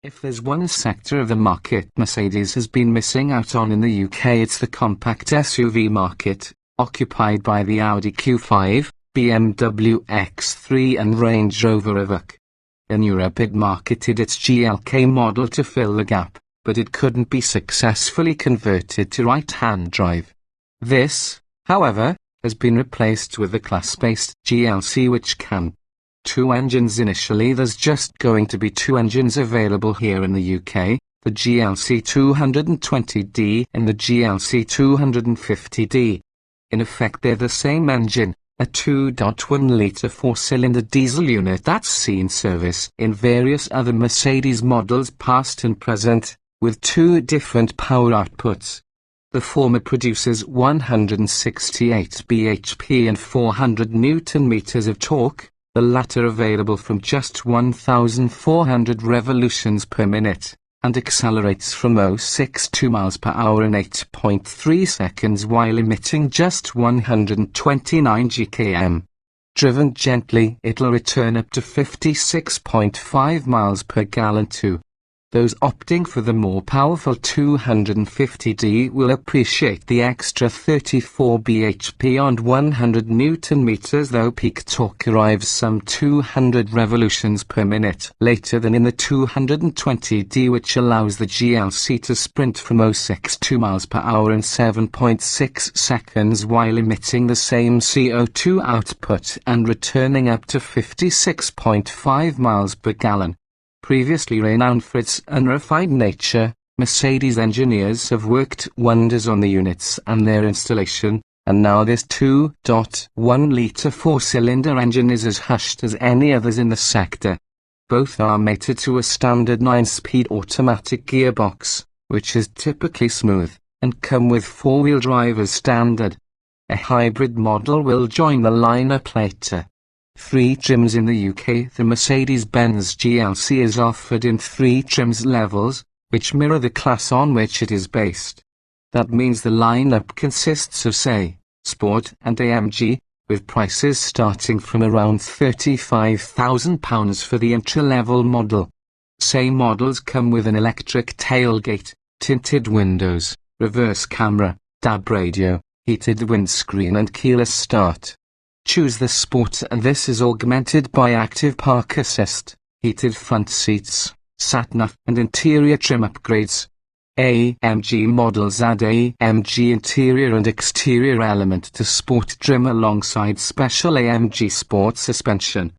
If there's one sector of the market Mercedes has been missing out on in the UK, it's the compact SUV market, occupied by the Audi Q5, BMW X3 and Range Rover Evoque. In Europe it marketed its GLK model to fill the gap, but it couldn't be successfully converted to right-hand drive. This, however, has been replaced with the class-based GLC, which can. 2 engines initially. There's just going to be 2 engines available here in the UK, the GLC 220D and the GLC 250D. In effect they're the same engine, a 2.1-litre 4-cylinder diesel unit that's seen service in various other Mercedes models past and present, with 2 different power outputs. The former produces 168 bhp and 400 Nm of torque, the latter available from just 1,400 revolutions per minute, and accelerates from 0-62 miles per hour in 8.3 seconds while emitting just 129 gkm. Driven gently, it'll return up to 56.5 miles per gallon too. Those opting for the more powerful 250D will appreciate the extra 34 bhp and 100 Nm, though peak torque arrives some 200 revolutions per minute later than in the 220D, which allows the GLC to sprint from 0-62 miles per hour in 7.6 seconds while emitting the same CO2 output and returning up to 56.5 miles per gallon. Previously renowned for its unrefined nature, Mercedes engineers have worked wonders on the units and their installation, and now this 2.1-litre 4-cylinder engine is as hushed as any others in the sector. Both are mated to a standard 9-speed automatic gearbox, which is typically smooth, and come with 4-wheel drive as standard. A hybrid model will join the lineup later. 3 trims in the UK. The Mercedes-Benz GLC is offered in 3 trims levels, which mirror the class on which it is based. That means the lineup consists of, say, Sport and AMG, with prices starting from around £35,000 for the entry-level model. Say models come with an electric tailgate, tinted windows, reverse camera, DAB radio, heated windscreen and keyless start. Choose the Sport and this is augmented by active park assist, heated front seats, sat-nav and interior trim upgrades. AMG models add AMG interior and exterior element to Sport trim alongside special AMG Sport suspension.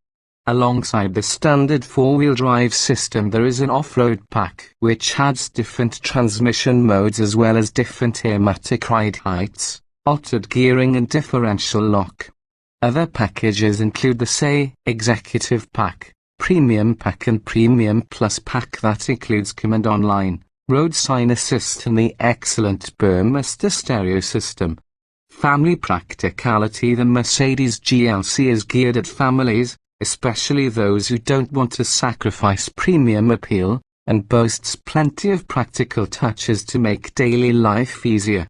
Alongside the standard 4-wheel drive system there is an off-road pack which adds different transmission modes as well as different airmatic ride heights, altered gearing and differential lock. Other packages include the Say Executive Pack, Premium Pack and Premium Plus Pack that includes command online, road sign assist and the excellent Burmester stereo system. Family practicality. The Mercedes GLC is geared at families, especially those who don't want to sacrifice premium appeal, and boasts plenty of practical touches to make daily life easier.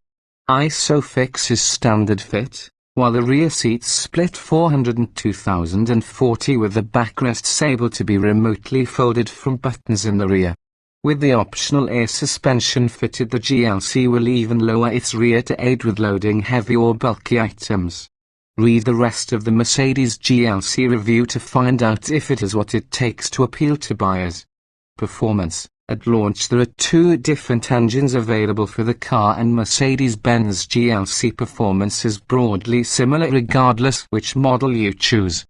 ISOFIX is standard fit, while the rear seats split 402,040 with the backrests able to be remotely folded from buttons in the rear. With the optional air suspension fitted, the GLC will even lower its rear to aid with loading heavy or bulky items. Read the rest of the Mercedes GLC review to find out if it is what it takes to appeal to buyers. Performance. At launch there are 2 different engines available for the car, and Mercedes-Benz GLC performance is broadly similar regardless which model you choose.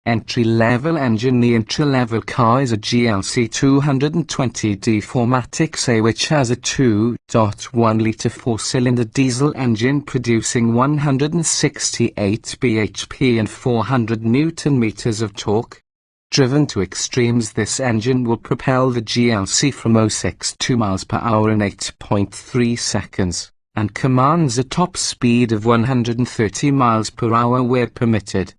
Entry-level engine. The entry-level car is a GLC 220D 4MATIC, which has a 2.1-litre 4-cylinder diesel engine producing 168 bhp and 400 Nm of torque. Driven to extremes, this engine will propel the GLC from 0-62 miles per hour in 8.3 seconds, and commands a top speed of 130 miles per hour where permitted.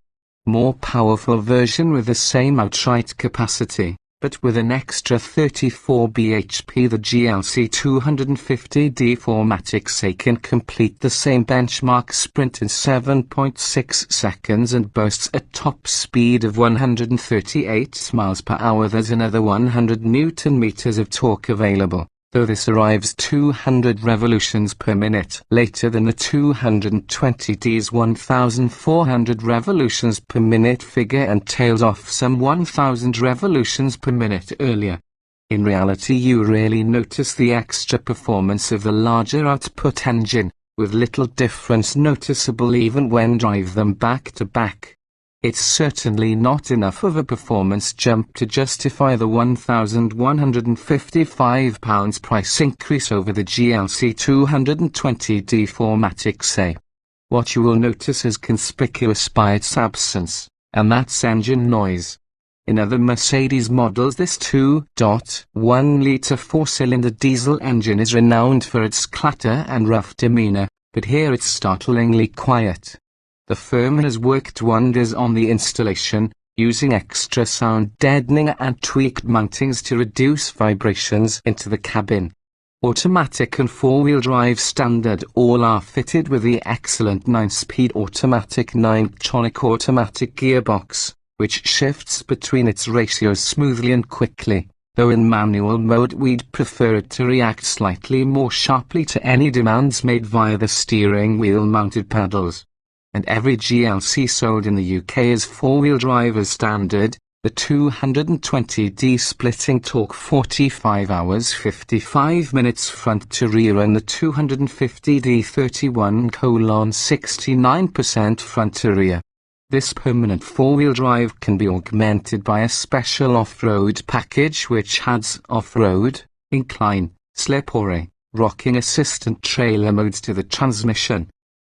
More powerful version with the same outright capacity, but with an extra 34 bhp the GLC 250D 4MATIC C can complete the same benchmark sprint in 7.6 seconds and boasts a top speed of 138 miles per hour. There's another 100 Newton meters of torque available, though this arrives 200 revolutions per minute later than the 220D's 1,400 revolutions per minute figure and tails off some 1,000 revolutions per minute earlier. In reality, you really notice the extra performance of the larger output engine, with little difference noticeable even when drive them back to back. It's certainly not enough of a performance jump to justify the £1,155 price increase over the GLC 220D 4MATIC C. What you will notice is conspicuous by its absence, and that's engine noise. In other Mercedes models, this 2.1-litre four-cylinder diesel engine is renowned for its clatter and rough demeanour, but here it's startlingly quiet. The firm has worked wonders on the installation, using extra sound deadening and tweaked mountings to reduce vibrations into the cabin. Automatic and four-wheel drive standard all are fitted with the excellent 9-speed automatic 9-tronic automatic gearbox, which shifts between its ratios smoothly and quickly, though in manual mode we'd prefer it to react slightly more sharply to any demands made via the steering wheel mounted pedals. And every GLC sold in the UK is four-wheel drive as standard, the 220D splitting torque 45 hours 55 minutes front to rear and the 250D 31:69% front to rear. This permanent four-wheel drive can be augmented by a special off-road package which adds off-road, incline, slip or a rocking assistant trailer modes to the transmission.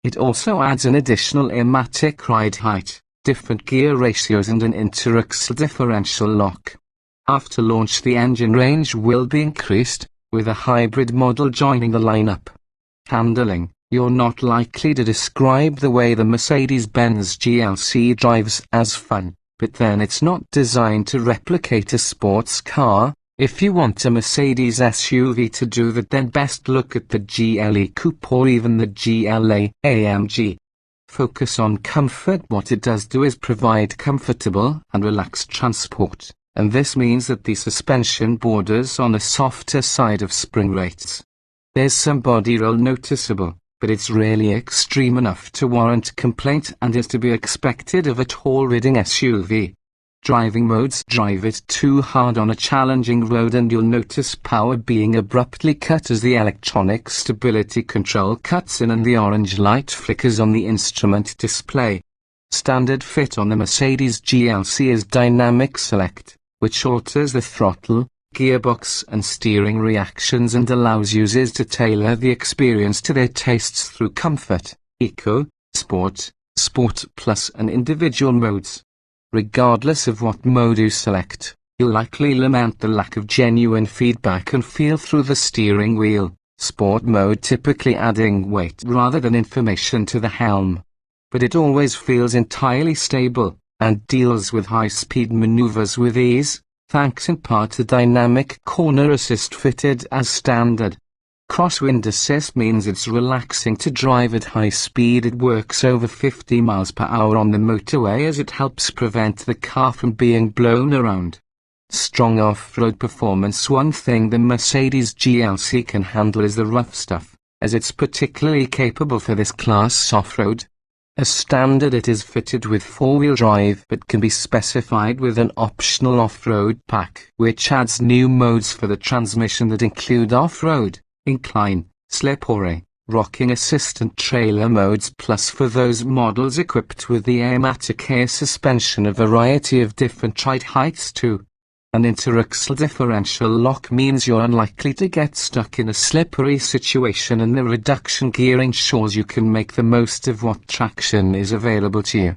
It also adds an additional automatic ride height, different gear ratios and an interaxle differential lock. After launch the engine range will be increased, with a hybrid model joining the lineup. Handling: you're not likely to describe the way the Mercedes-Benz GLC drives as fun, but then it's not designed to replicate a sports car. If you want a Mercedes SUV to do that, then best look at the GLE Coupe or even the GLA AMG. Focus on comfort. What it does do is provide comfortable and relaxed transport, and this means that the suspension borders on the softer side of spring rates. There's some body roll noticeable, but it's really extreme enough to warrant complaint and is to be expected of a tall-riding SUV. Driving modes: drive it too hard on a challenging road and you'll notice power being abruptly cut as the electronic stability control cuts in and the orange light flickers on the instrument display. Standard fit on the Mercedes GLC is Dynamic Select, which alters the throttle, gearbox and steering reactions and allows users to tailor the experience to their tastes through comfort, eco, sport, sport plus and individual modes. Regardless of what mode you select, you'll likely lament the lack of genuine feedback and feel through the steering wheel. Sport mode typically adding weight rather than information to the helm. But it always feels entirely stable, and deals with high-speed maneuvers with ease, thanks in part to dynamic corner assist fitted as standard. Crosswind assist means it's relaxing to drive at high speed. It works over 50 miles per hour on the motorway as it helps prevent the car from being blown around. Strong off-road performance: one thing the Mercedes GLC can handle is the rough stuff, as it's particularly capable for this class off-road. As standard it is fitted with four-wheel drive but can be specified with an optional off-road pack which adds new modes for the transmission that include off-road, incline, slip or a rocking assistant trailer modes, plus for those models equipped with the automatic air suspension a variety of different ride heights too. An interaxle differential lock means you're unlikely to get stuck in a slippery situation, and the reduction gear ensures you can make the most of what traction is available to you.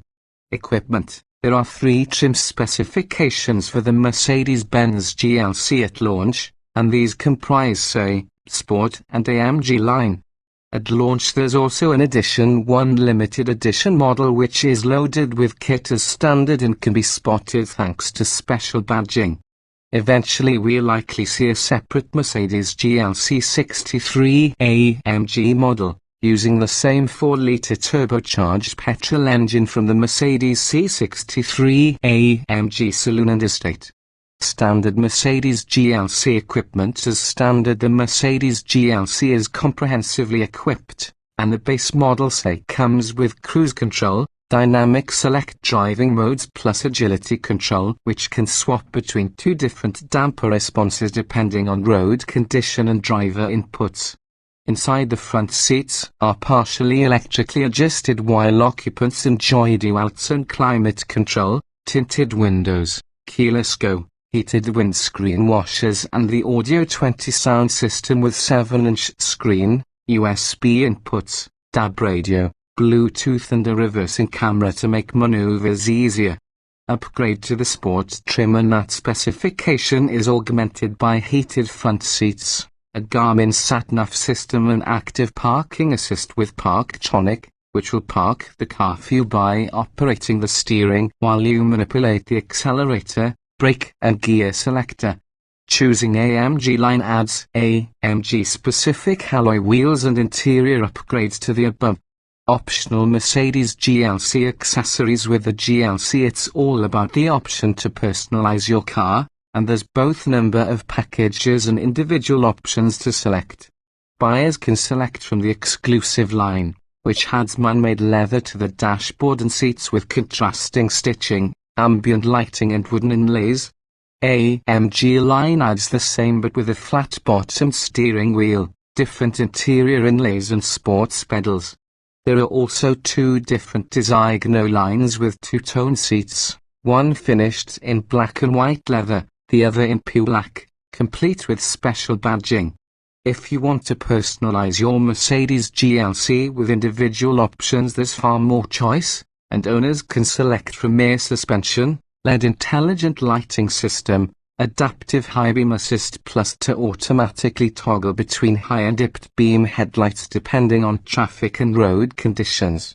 Equipment: there are 3 trim specifications for the Mercedes-Benz GLC at launch, and these comprise say Sport and AMG line. At launch there's also an Edition 1 limited edition model which is loaded with kit as standard and can be spotted thanks to special badging. Eventually we'll likely see a separate Mercedes GLC 63 AMG model, using the same 4-litre turbocharged petrol engine from the Mercedes C63 AMG saloon and estate. Standard Mercedes GLC equipment. As standard, the Mercedes GLC is comprehensively equipped, and the base model comes with cruise control, dynamic select driving modes plus agility control, which can swap between 2 different damper responses depending on road condition and driver inputs. Inside, the front seats are partially electrically adjusted while occupants enjoy dual-zone climate control, tinted windows, keyless go, heated windscreen washers and the Audio 20 sound system with 7-inch screen, USB inputs, DAB radio, Bluetooth and a reversing camera to make maneuvers easier. Upgrade to the Sport trim, and that specification is augmented by heated front seats, a Garmin sat-nav system and active parking assist with Parktronic, which will park the car for you by operating the steering while you manipulate the accelerator, brake and gear selector. Choosing AMG line adds AMG-specific alloy wheels and interior upgrades to the above. Optional Mercedes GLC accessories. With the GLC, it's all about the option to personalize your car, and there's both number of packages and individual options to select. Buyers can select from the exclusive line, which adds man-made leather to the dashboard and seats with contrasting stitching, ambient lighting and wooden inlays. AMG line adds the same but with a flat-bottomed steering wheel, different interior inlays and sports pedals. There are also 2 different Designo lines with 2-tone seats, one finished in black and white leather, the other in pure black, complete with special badging. If you want to personalize your Mercedes GLC with individual options, there's far more choice, and owners can select from air suspension, LED intelligent lighting system, adaptive high beam assist plus to automatically toggle between high and dipped beam headlights depending on traffic and road conditions.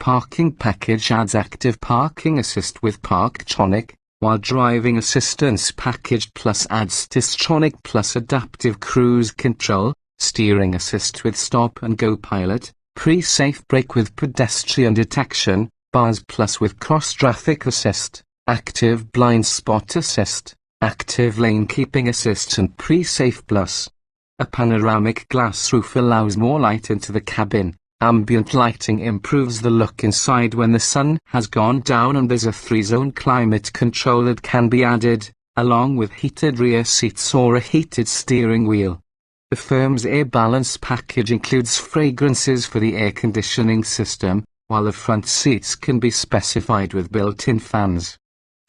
Parking package adds active parking assist with Parktronic, while driving assistance package plus adds Distronic plus adaptive cruise control, steering assist with stop and go pilot, pre-safe brake with pedestrian detection, bars plus with cross traffic assist, active blind spot assist, active lane keeping assist and pre-safe plus. A panoramic glass roof allows more light into the cabin. Ambient lighting improves the look inside when the sun has gone down, and there's a 3-zone climate control that can be added, along with heated rear seats or a heated steering wheel. The firm's air balance package includes fragrances for the air conditioning system, while the front seats can be specified with built-in fans.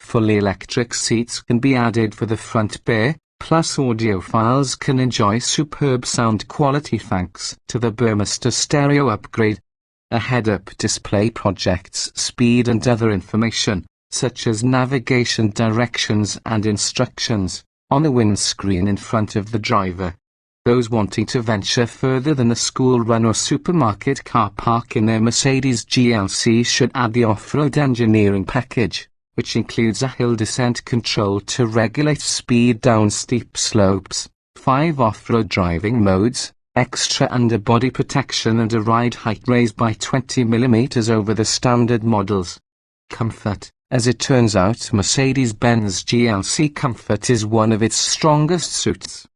Fully electric seats can be added for the front pair, plus audiophiles can enjoy superb sound quality thanks to the Burmester stereo upgrade. A head-up display projects speed and other information, such as navigation directions and instructions, on the windscreen in front of the driver. Those wanting to venture further than the school run or supermarket car park in their Mercedes GLC should add the off-road engineering package, which includes a hill descent control to regulate speed down steep slopes, 5 off-road driving modes, extra underbody protection and a ride height raised by 20 mm over the standard models. Comfort. As it turns out, Mercedes-Benz GLC comfort is one of its strongest suits.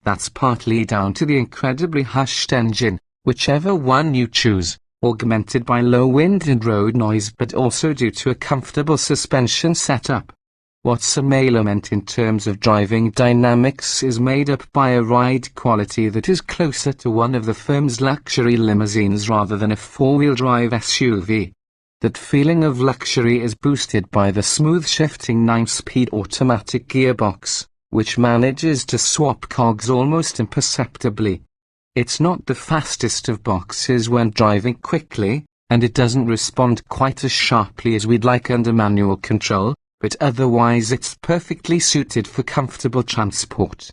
That's partly down to the incredibly hushed engine, whichever one you choose, augmented by low wind and road noise, but also due to a comfortable suspension setup. What's a element in terms of driving dynamics is made up by a ride quality that is closer to one of the firm's luxury limousines rather than a 4-wheel drive SUV. That feeling of luxury is boosted by the smooth shifting 9-speed automatic gearbox, which manages to swap cogs almost imperceptibly. It's not the fastest of boxes when driving quickly, and it doesn't respond quite as sharply as we'd like under manual control, but otherwise it's perfectly suited for comfortable transport.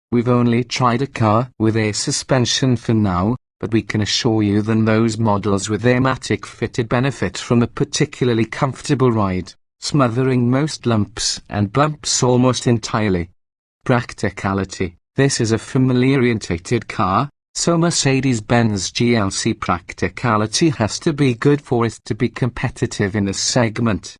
We've only tried a car with air suspension for now, but we can assure you that those models with Airmatic fitted benefit from a particularly comfortable ride, smothering most lumps and bumps almost entirely. Practicality. This is a family-orientated car, so Mercedes-Benz GLC practicality has to be good for it to be competitive in this segment.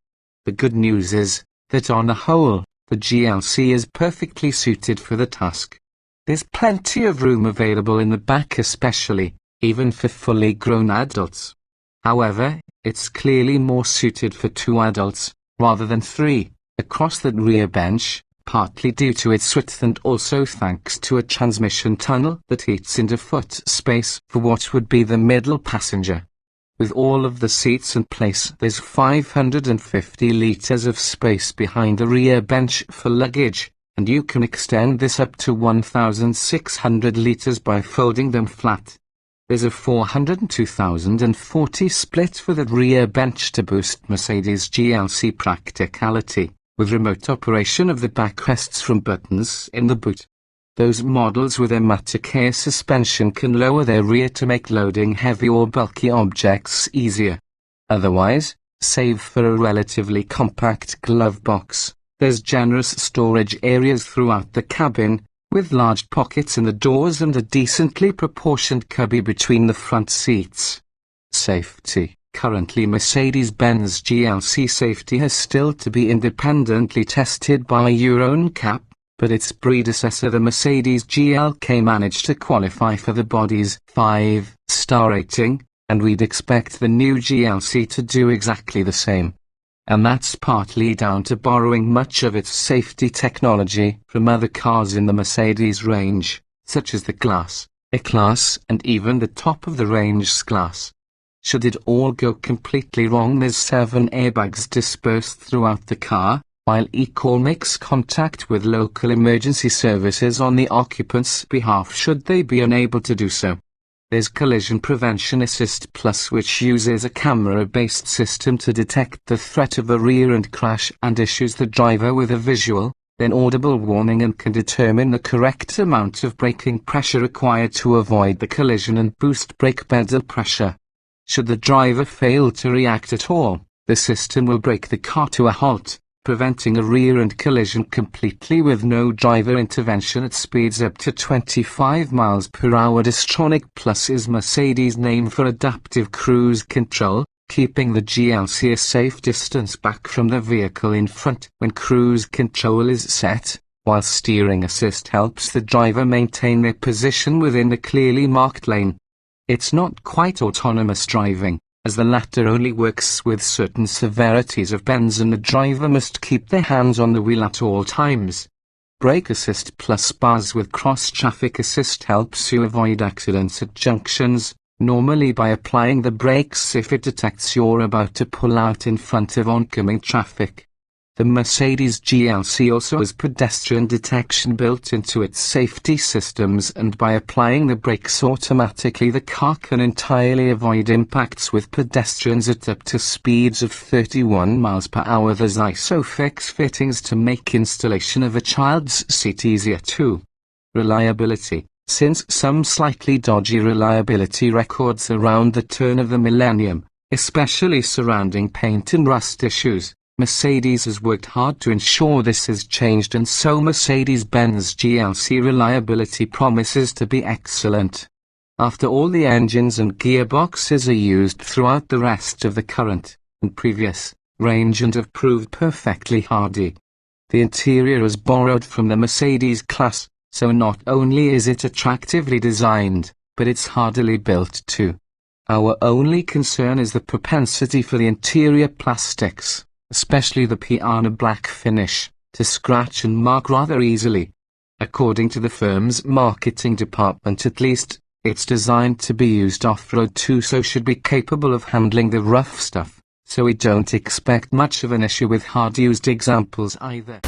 The good news is that on the whole, the GLC is perfectly suited for the task. There's plenty of room available in the back especially, even for fully grown adults. However, it's clearly more suited for 2 adults, rather than 3, across the rear bench, partly due to its width and also thanks to a transmission tunnel that eats into foot space for what would be the middle passenger. With all of the seats in place, there's 550 litres of space behind the rear bench for luggage, and you can extend this up to 1,600 litres by folding them flat. There's a 402,040 split for the rear bench to boost Mercedes GLC practicality, with remote operation of the backrests from buttons in the boot. Those models with a matic air suspension can lower their rear to make loading heavy or bulky objects easier. Otherwise, save for a relatively compact glove box, there's generous storage areas throughout the cabin, with large pockets in the doors and a decently proportioned cubby between the front seats. Safety. Currently Mercedes-Benz GLC safety has still to be independently tested by Euro NCAP, but its predecessor the Mercedes GLK managed to qualify for the body's 5-star rating, and we'd expect the new GLC to do exactly the same. And that's partly down to borrowing much of its safety technology from other cars in the Mercedes range, such as the Class, A-Class and even the top-of-the-range S-Class. Should it all go completely wrong, there's 7 airbags dispersed throughout the car, while eCall makes contact with local emergency services on the occupant's behalf should they be unable to do so. There's Collision Prevention Assist Plus, which uses a camera-based system to detect the threat of a rear-end crash and issues the driver with a visual, then audible warning and can determine the correct amount of braking pressure required to avoid the collision and boost brake pedal pressure. Should the driver fail to react at all, the system will brake the car to a halt, preventing a rear-end collision completely with no driver intervention at speeds up to 25 miles per hour. Distronic Plus is Mercedes' name for adaptive cruise control, keeping the GLC a safe distance back from the vehicle in front when cruise control is set, while steering assist helps the driver maintain their position within the clearly marked lane. It's not quite autonomous driving, as the latter only works with certain severities of bends and the driver must keep their hands on the wheel at all times. Brake Assist Plus bars with cross-traffic assist helps you avoid accidents at junctions, normally by applying the brakes if it detects you're about to pull out in front of oncoming traffic. The Mercedes GLC also has pedestrian detection built into its safety systems, and by applying the brakes automatically the car can entirely avoid impacts with pedestrians at up to speeds of 31 miles per hour. There's ISOFIX fittings to make installation of a child's seat easier too. Reliability. Since some slightly dodgy reliability records around the turn of the millennium, especially surrounding paint and rust issues, Mercedes has worked hard to ensure this has changed, and so Mercedes-Benz GLC reliability promises to be excellent. After all, the engines and gearboxes are used throughout the rest of the current and previous range and have proved perfectly hardy. The interior is borrowed from the Mercedes class, so not only is it attractively designed, but it's hardily built too. Our only concern is the propensity for the interior plastics, especially the piano black finish, to scratch and mark rather easily. According to the firm's marketing department at least, it's designed to be used off-road too, so should be capable of handling the rough stuff, so we don't expect much of an issue with hard-used examples either.